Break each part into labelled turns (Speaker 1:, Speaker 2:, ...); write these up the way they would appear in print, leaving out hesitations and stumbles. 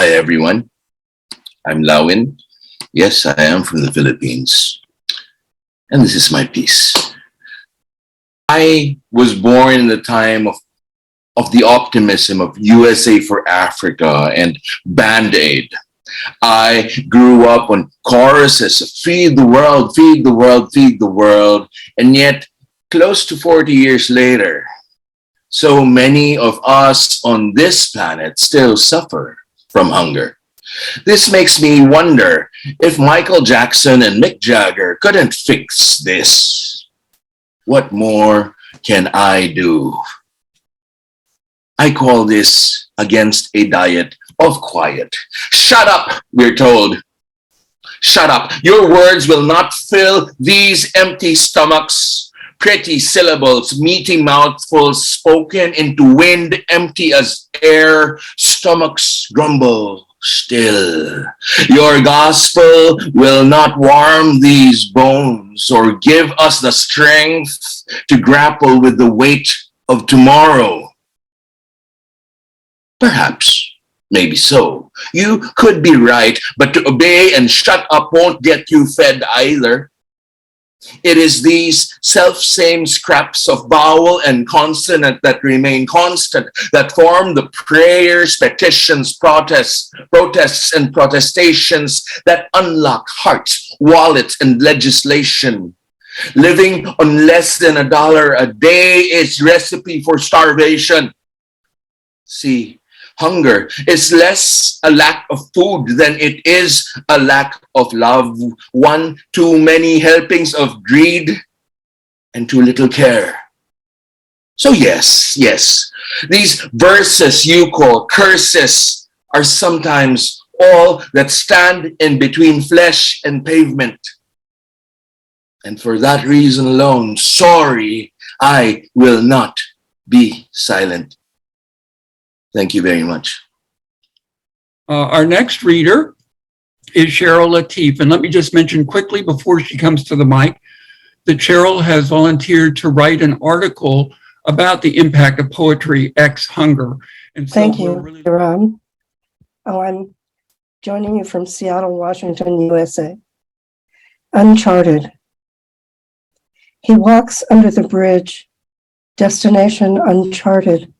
Speaker 1: Hi, everyone. I'm Lawin. Yes, I am from the Philippines. And this is my piece. I was born in the time of the optimism of USA for Africa and Band-Aid. I grew up on choruses of feed the world, feed the world, feed the world. And yet, close to 40 years later, so many of us on this planet still suffer from hunger. This makes me wonder if Michael Jackson and Mick Jagger couldn't fix this. What more can I do? I call this against a diet of quiet. Shut up, we're told. Shut up. Your words will not fill these empty stomachs. Pretty syllables, meaty mouthfuls spoken into wind, empty as air. Stomachs grumble still. Your gospel will not warm these bones or give us the strength to grapple with the weight of tomorrow. Perhaps, maybe so. You could be right, but to obey and shut up won't get you fed either. It is these self-same scraps of vowel and consonant that remain constant, that form the prayers, petitions, protests, and protestations that unlock hearts, wallets, and legislation. Living on less than $1 a day is recipe for starvation. See, hunger is less a lack of food than it is a lack of love. One too many helpings of greed and too little care. So yes, these verses you call curses are sometimes all that stand in between flesh and pavement. And for that reason alone, sorry, I will not be silent. Thank you very much.
Speaker 2: Our next reader is Cheryl Lateef. And let me just mention quickly before she comes to the mic that Cheryl has volunteered to write an article about the impact of poetry X hunger. And so
Speaker 3: thank you, Hiram. I'm joining you from Seattle, Washington, USA. Uncharted. He walks under the bridge, destination uncharted.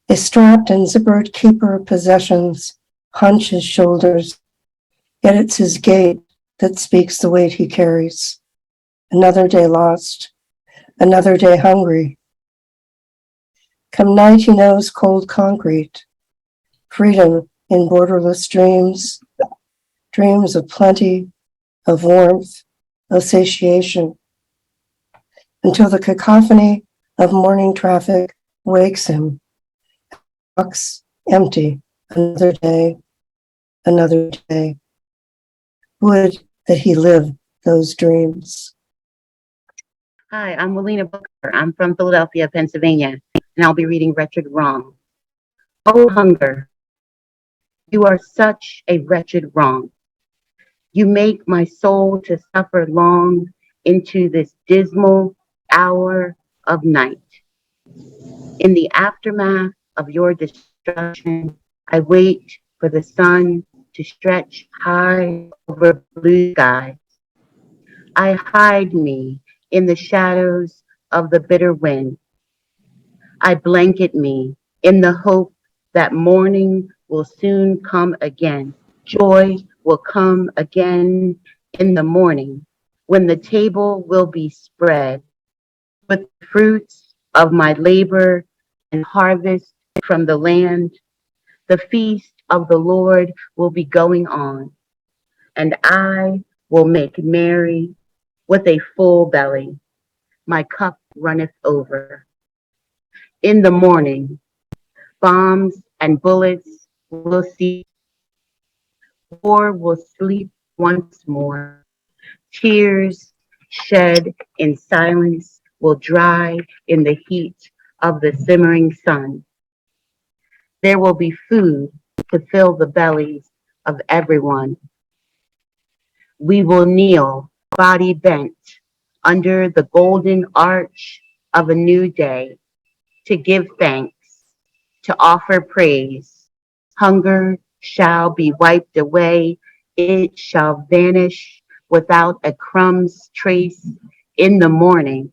Speaker 3: A strapped and zippered keeper of possessions hunch his shoulders, yet it's his gait that speaks the weight he carries. Another day lost, another day hungry. Come night he knows cold concrete, freedom in borderless dreams, dreams of plenty, of warmth, of satiation, until the cacophony of morning traffic wakes him. Box empty, another day, another day. Would that he live those dreams.
Speaker 4: Hi, I'm Willeena Booker. I'm from Philadelphia, Pennsylvania, and I'll be reading Wretched Wrong. Oh, hunger, you are such a wretched wrong. You make my soul to suffer long into this dismal hour of night. In the aftermath of your destruction, I wait for the sun to stretch high over blue skies. I hide me in the shadows of the bitter wind. I blanket me in the hope that morning will soon come again. Joy will come again in the morning when the table will be spread with the fruits of my labor and harvest from the land. The feast of the Lord will be going on, and I will make merry with a full belly. My cup runneth over. In the morning, bombs and bullets will cease. War will sleep once more. Tears shed in silence will dry in the heat of the simmering sun. There will be food to fill the bellies of everyone. We will kneel, body bent, under the golden arch of a new day, to give thanks, to offer praise. Hunger shall be wiped away. It shall vanish without a crumb's trace. In the morning,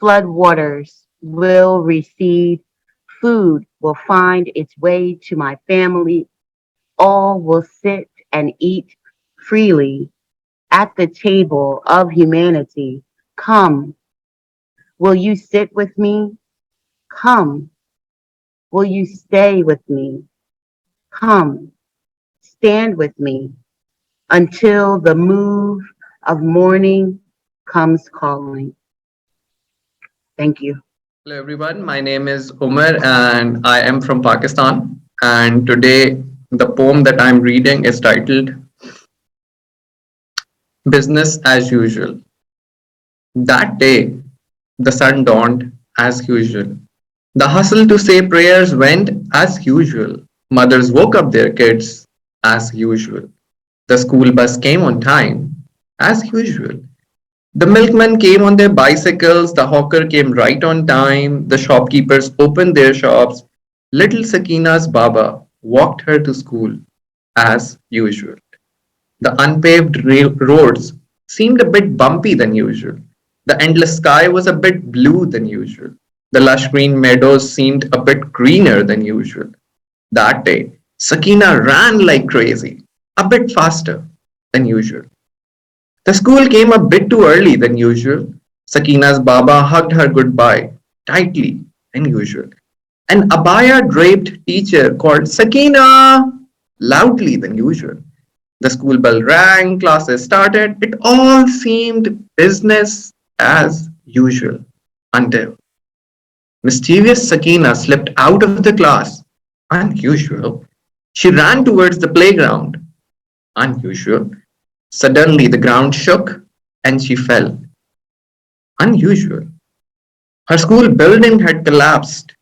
Speaker 4: flood waters will recede. Food will find its way to my family. All will sit and eat freely at the table of humanity. Come, will you sit with me? Come, will you stay with me? Come, stand with me until the move of morning comes calling. Thank you.
Speaker 5: Hello everyone, my name is Ommer and I am from Pakistan. And today the poem that I'm reading is titled Business as Usual. That day, the sun dawned as usual. The hustle to say prayers went as usual. Mothers woke up their kids as usual. The school bus came on time as usual. The milkmen came on their bicycles, the hawker came right on time, the shopkeepers opened their shops. Little Sakina's Baba walked her to school as usual. The unpaved roads seemed a bit bumpy than usual. The endless sky was a bit blue than usual. The lush green meadows seemed a bit greener than usual. That day, Sakina ran like crazy, a bit faster than usual. The school came a bit too early than usual. Sakina's Baba hugged her goodbye tightly than usual. An abaya draped teacher called Sakina loudly than usual. The school bell rang, classes started. It all seemed business as usual until mischievous Sakina slipped out of the class. Unusual. She ran towards the playground. Unusual. Suddenly the ground shook and she fell. Unusual. Her school building had collapsed.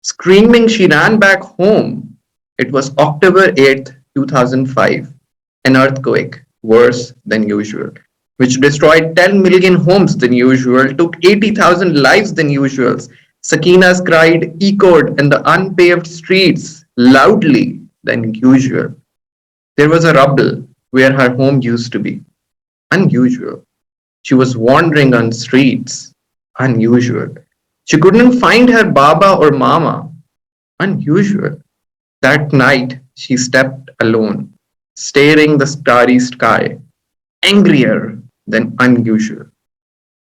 Speaker 5: Screaming, she ran back home. It was October 8th, 2005. An earthquake, worse than usual, which destroyed 10 million homes than usual, took 80,000 lives than usual. Sakina's cry echoed in the unpaved streets loudly than usual. There was a rubble where her home used to be. Unusual. She was wandering on streets. Unusual. She couldn't find her Baba or Mama. Unusual. That night she stepped alone, staring the starry sky, angrier than unusual.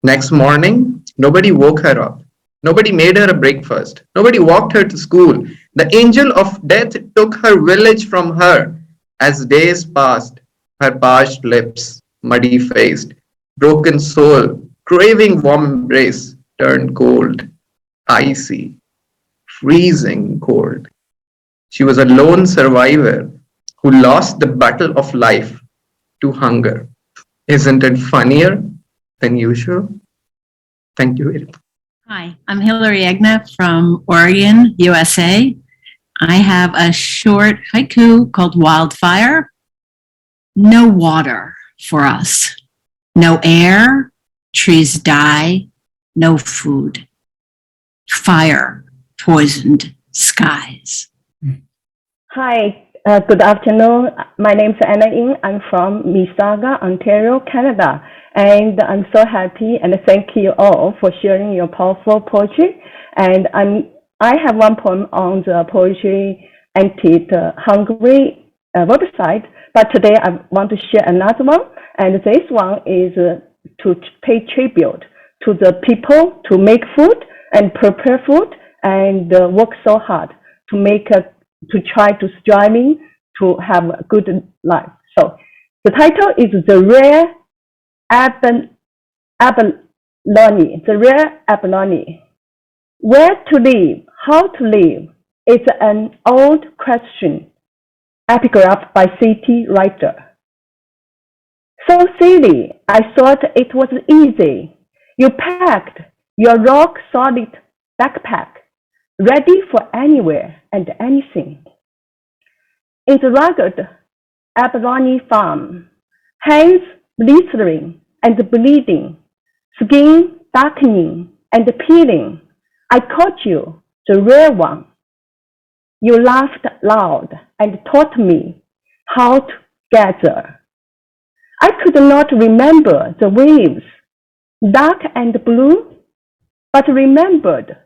Speaker 5: Next morning, nobody woke her up. Nobody made her a breakfast. Nobody walked her to school. The angel of death took her village from her. As days passed, her parched lips, muddy faced, broken soul, craving warm embrace, turned cold, icy, freezing cold. She was a lone survivor who lost the battle of life to hunger. Isn't it funnier than usual? Thank you very much.
Speaker 6: Hi, I'm Hillary Egna from Oregon, USA. I have a short haiku called Wildfire. No water for us. No air, trees die, no food. Fire, poisoned skies.
Speaker 7: Hi, good afternoon. My name is Anna Ng. I'm from Mississauga, Ontario, Canada. And I'm so happy and thank you all for sharing your powerful poetry. And I have one poem on the Poetry Anti-Hungry website, but today I want to share another one. And this one is to pay tribute to the people to make food and prepare food and work so hard to try to striving to have a good life. So the title is The Rare Abalone. The Rare Abalone. Where to live, how to live, is an old question, epigraph by city writer. So silly, I thought it was easy. You packed your rock-solid backpack, ready for anywhere and anything. In the rugged abalone farm, hands blistering and bleeding, skin darkening and peeling, I caught you, the rare one. You laughed loud and taught me how to gather. I could not remember the waves, dark and blue, but remembered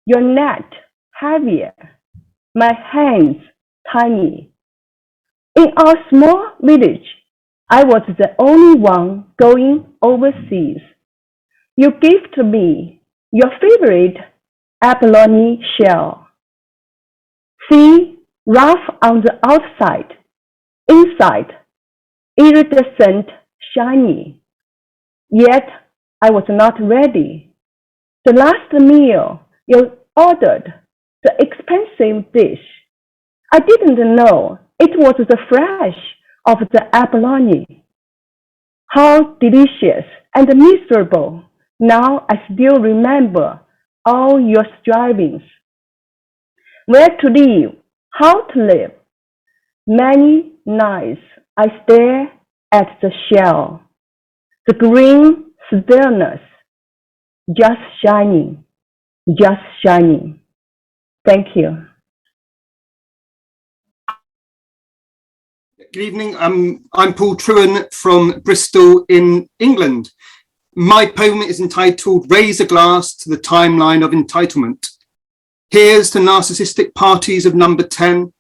Speaker 7: your net heavier, my hands tiny. In our small village, I was the only one going overseas. You gifted me your favorite abalone shell. See, rough on the outside, inside, iridescent, shiny. Yet I was not ready. The last meal you ordered, the expensive dish, I didn't know it was the flesh of the abalone. How delicious and miserable. Now I still remember all your strivings. Where to live, how to live. Many nights I stare at the shell, the green stillness, just shining, just shining. Thank you.
Speaker 8: Good evening. I'm Paul Truan from Bristol in England. My poem is entitled Raise a Glass to the Timeline of Entitlement. Here's to narcissistic parties of number 10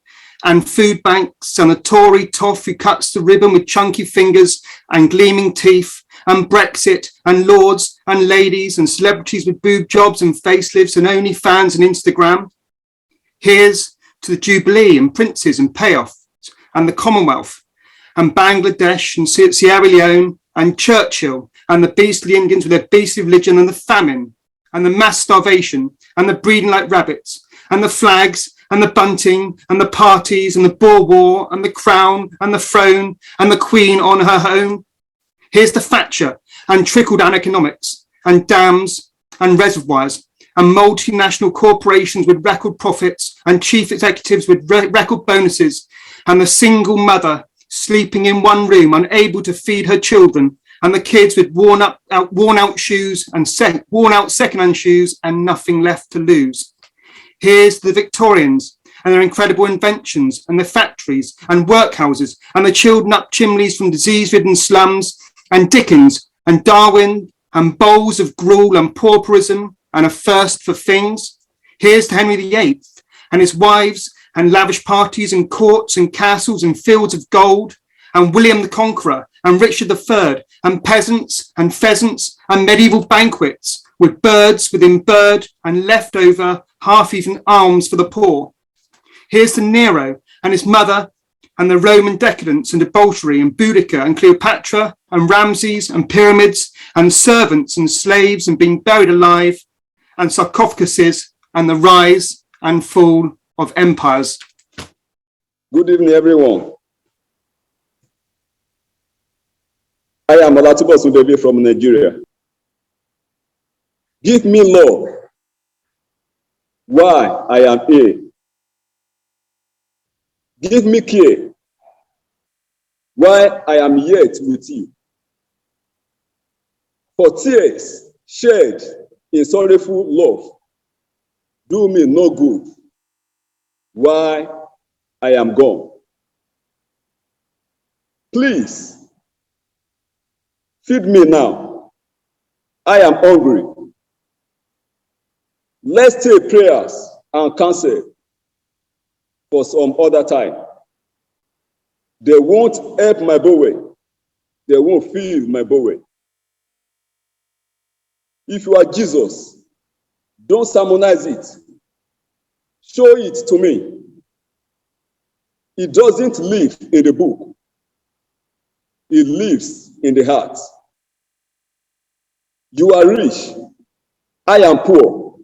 Speaker 8: and food banks and a Tory toff who cuts the ribbon with chunky fingers and gleaming teeth, and Brexit and lords and ladies and celebrities with boob jobs and facelifts and OnlyFans and Instagram. Here's to the Jubilee and princes and payoff and the Commonwealth and Bangladesh and Sierra Leone and Churchill and the beastly Indians with their beastly religion and the famine and the mass starvation and the breeding like rabbits and the flags and the bunting and the parties and the Boer War and the crown and the throne and the Queen on her home. Here's to Thatcher and trickle-down economics and dams and reservoirs and multinational corporations with record profits and chief executives with record bonuses and the single mother sleeping in one room, unable to feed her children, and the kids with worn out shoes and worn out second-hand shoes and nothing left to lose. Here's to the Victorians and their incredible inventions and the factories and workhouses and the chilled up chimneys from disease-ridden slums, and Dickens and Darwin and bowls of gruel and pauperism and a thirst for things. Here's to Henry VIII and his wives and lavish parties and courts and castles and fields of gold, and William the Conqueror and Richard III and peasants and pheasants and medieval banquets with birds within bird and leftover half-eaten alms for the poor. Here's to Nero and his mother and the Roman decadence and debauchery and Boudica and Cleopatra and Ramses and pyramids and servants and slaves and being buried alive and sarcophaguses and the rise and fall of empires.
Speaker 9: Good evening, everyone. I am Olatubosun from Nigeria. Give me love. Why I am here. Give me care. Why I am yet with you. For tears shed in sorrowful love do me no good. Why I am gone. Please feed me now. I am hungry. Let's take prayers and counsel for some other time. They won't help my boy. They won't feed my boy. If you are Jesus, don't sermonize it. Show it to me. It doesn't live in the book. It lives in the heart. You are rich. I am poor.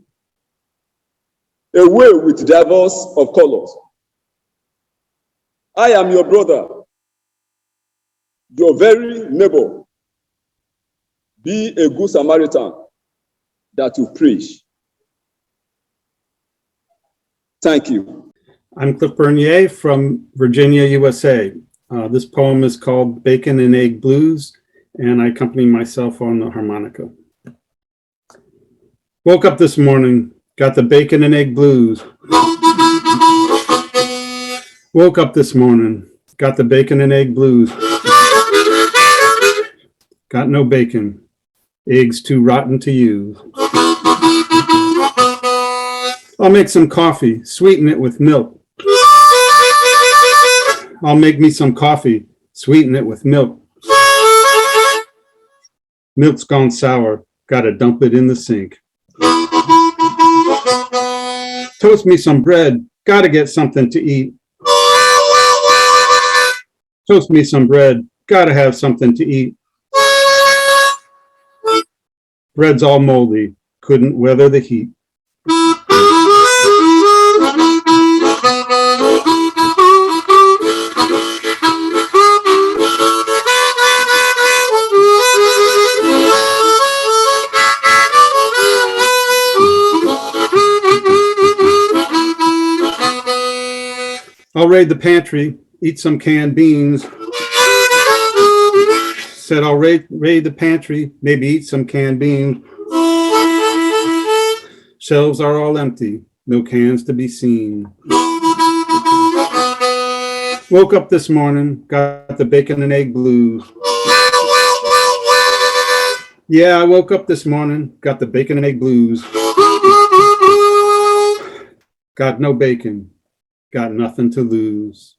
Speaker 9: Away with diverse of colors. I am your brother, your very neighbor. Be a good Samaritan that you preach. Thank you.
Speaker 10: I'm Cliff Bernier from Virginia, USA. This poem is called Bacon and Egg Blues, and I accompany myself on the harmonica. Woke up this morning, got the bacon and egg blues. Woke up this morning, got the bacon and egg blues. Got no bacon, eggs too rotten to use. I'll make some coffee, sweeten it with milk. I'll make me some coffee, sweeten it with milk. Milk's gone sour, gotta dump it in the sink. Toast me some bread, gotta get something to eat. Toast me some bread, gotta have something to eat. Bread's all moldy, couldn't weather the heat. I'll raid the pantry, eat some canned beans. Said I'll raid the pantry, maybe eat some canned beans. Shelves are all empty, no cans to be seen. Woke up this morning, got the bacon and egg blues. Yeah, I woke up this morning, got the bacon and egg blues. Got no bacon, got nothing to lose.